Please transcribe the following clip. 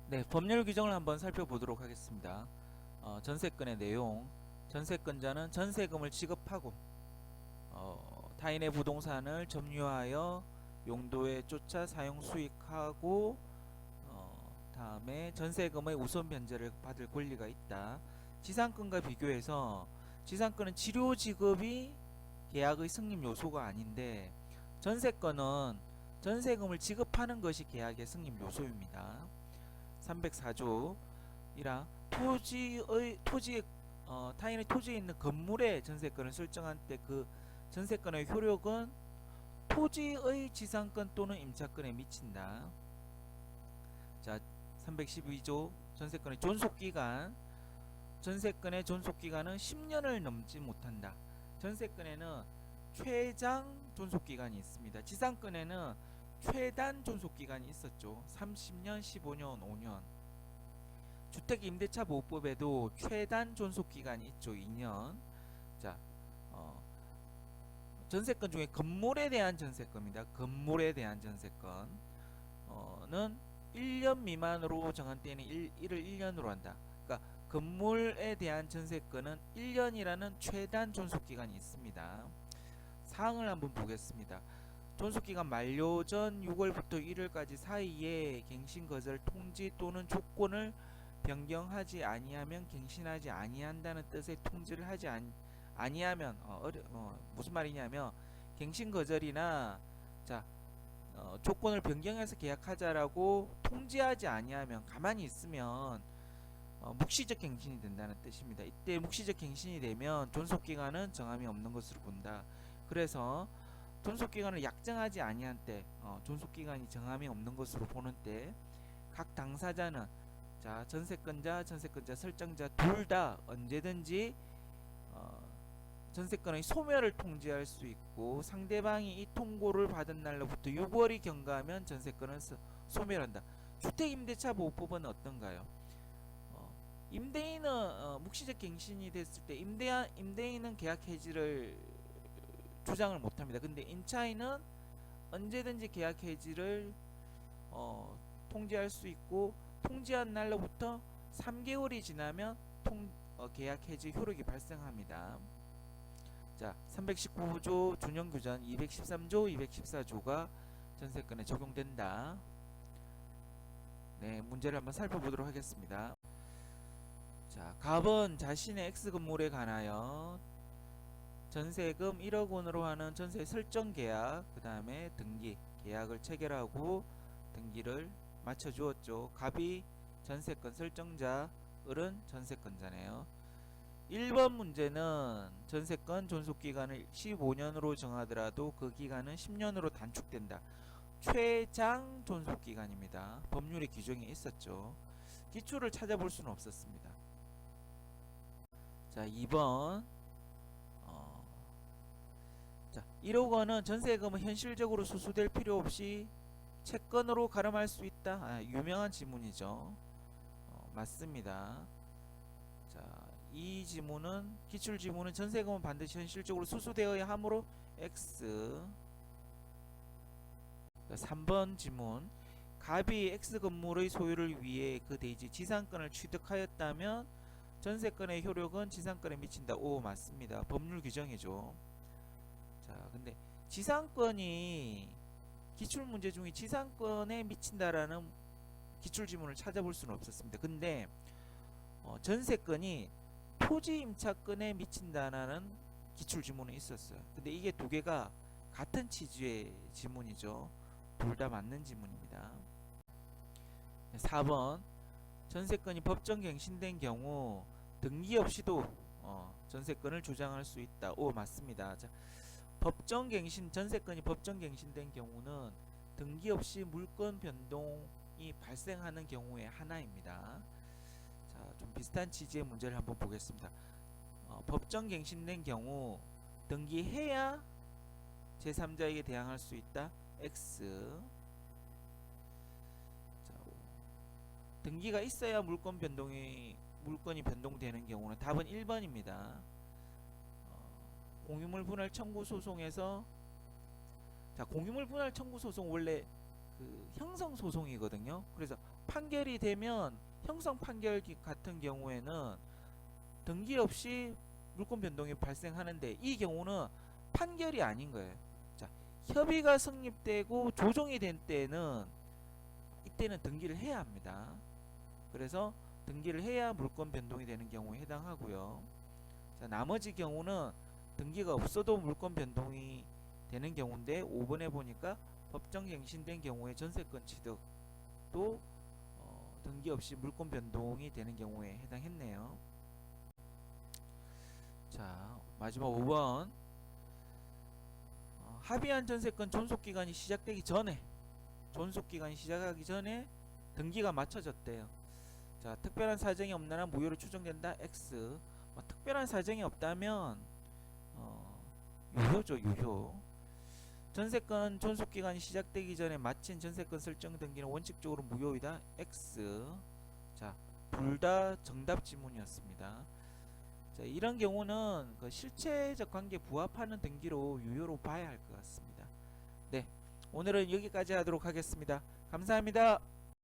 네, 법률 규정을 한번 살펴보도록 하겠습니다. 전세건의 내용. 전세건자는 전세금을 지급하고 타인의 부동산을 점유하여 용도에 쫓아 사용 수익하고 다음에 전세금의 우선 변제를 받을 권리가 있다. 지상권과 비교해서 지상권은 치료 지급이 계약의 승립 요소가 아닌데 전세건은 전세금을 지급하는 것이 계약의 승립 요소입니다. 304조 1하 토지의 타인의 토지에 있는 건물의 전세권을 설정한 때 그 전세권의 효력은 토지의 지상권 또는 임차권에 미친다. 자, 312조 전세권의 존속기간. 전세권의 존속기간은 10년을 넘지 못한다. 전세권에는 최장 존속기간이 있습니다. 지상권에는 최단 존속기간이 있었죠. 30년, 15년, 5년. 주택임대차보호법에도 최단 존속기간이 있죠. 2년. 자, 전세권 중에 건물에 대한 전세권입니다. 건물에 대한 전세권 는 1년 미만으로 정한 때에는 1을 1년으로 한다. 그러니까 건물에 대한 전세권은 1년이라는 최단 존속기간이 있습니다. 사항을 한번 보겠습니다. 존속기간 만료 전 6월부터 1월까지 사이에 갱신거절 통지 또는 조건을 변경하지 아니하면 갱신하지 아니한다는 뜻의 통지를 하지 아니하면 무슨 말이냐면 갱신거절이나 자 조건을 변경해서 계약하자라고 통지하지 아니하면 가만히 있으면 묵시적 갱신이 된다는 뜻입니다. 이때 묵시적 갱신이 되면 존속기간은 정함이 없는 것으로 본다. 그래서 존속기간을 약정하지 아니한 때 존속기간이 정함이 없는 것으로 보는 때 각 당사자는 자 전세권자 설정자 둘 다 언제든지 전세권의 소멸을 통지할 수 있고 상대방이 이 통고를 받은 날로부터 6월이 경과하면 전세권을 소멸한다. 주택임대차보호법은 어떤가요? 임대인은 묵시적 갱신이 됐을 때 임대인은 계약 해지를 주장을 못합니다. 근데 임차인은 언제든지 계약 해지를 통지할 수 있고 통지한 날로부터 3개월이 지나면 계약 해지 효력이 발생합니다. 자, 319조 준용규전 213조 214조가 전세권에 적용된다. 네, 문제를 한번 살펴보도록 하겠습니다. 자, 갑은 자신의 X건물에 관하여 전세금 1억 원으로 하는 전세 설정 계약, 그 다음에 등기, 계약을 체결하고 등기를 맞춰 주었죠. 갑이 전세권 설정자, 을은 전세권자네요. 1번 문제는 전세권 존속기간을 15년으로 정하더라도 그 기간은 10년으로 단축된다. 최장 존속기간입니다. 법률의 규정이 있었죠. 기초를 찾아볼 수는 없었습니다. 자, 2번 자, 1억 원은 전세금은 현실적으로 수수될 필요 없이 채권으로 가름할 수 있다. 유명한 지문이죠. 맞습니다. 자, 이 지문은 기출 지문은 전세금은 반드시 현실적으로 수수되어야 하므로 X. 3번 지문 갑이 X 건물의 소유를 위해 그 대지 지상권을 취득하였다면 전세권의 효력은 지상권에 미친다. 오, 맞습니다. 법률 규정이죠. 자, 근데 지상권이 기출 문제 중에 지상권에 미친다라는 기출 지문을 찾아볼 수는 없었습니다. 근데 전세권이 토지 임차권에 미친다라는 기출 지문이 있었어요. 근데 이게 두 개가 같은 취지의 지문이죠. 둘 다 맞는 지문입니다. 4번 전세권이 법정 갱신된 경우 등기 없이도 전세권을 주장할 수 있다. 오, 맞습니다. 자, 전세권이 법정 갱신된 경우는 등기 없이 물권 변동이 발생하는 경우의 하나입니다. 자, 좀 비슷한 취지의 문제를 한번 보겠습니다. 법정 갱신된 경우 등기해야 제3자에게 대항할 수 있다. X. 자, 등기가 있어야 물건이 변동되는 경우는 답은 1번입니다. 공유물 분할 청구 소송에서 자, 공유물 분할 청구 소송 원래 그 형성 소송이거든요. 그래서 판결이 되면 형성 판결 같은 경우에는 등기 없이 물권 변동이 발생하는데 이 경우는 판결이 아닌 거예요. 자, 협의가 성립되고 조정이 된 때는 이때는 등기를 해야 합니다. 그래서 등기를 해야 물권 변동이 되는 경우에 해당하고요. 자, 나머지 경우는 등기가 없어도 물권 변동이 되는 경우인데 5번에 보니까 법정 갱신된 경우에 전세권 취득도 등기 없이 물권 변동이 되는 경우에 해당했네요. 자, 마지막 5번. 합의한 전세권 존속기간이 시작되기 전에 존속기간이 시작하기 전에 등기가 맞춰졌대요. 자, 특별한 사정이 없는 한 무효로 추정된다. X. 특별한 사정이 없다면 유효죠, 유효. 전세권 존속기간이 시작되기 전에 마친 전세권 설정 등기는 원칙적으로 무효이다. X. 자, 둘 다 정답 지문이었습니다. 자, 이런 경우는 그 실체적 관계에 부합하는 등기로 유효로 봐야 할 것 같습니다. 네, 오늘은 여기까지 하도록 하겠습니다. 감사합니다.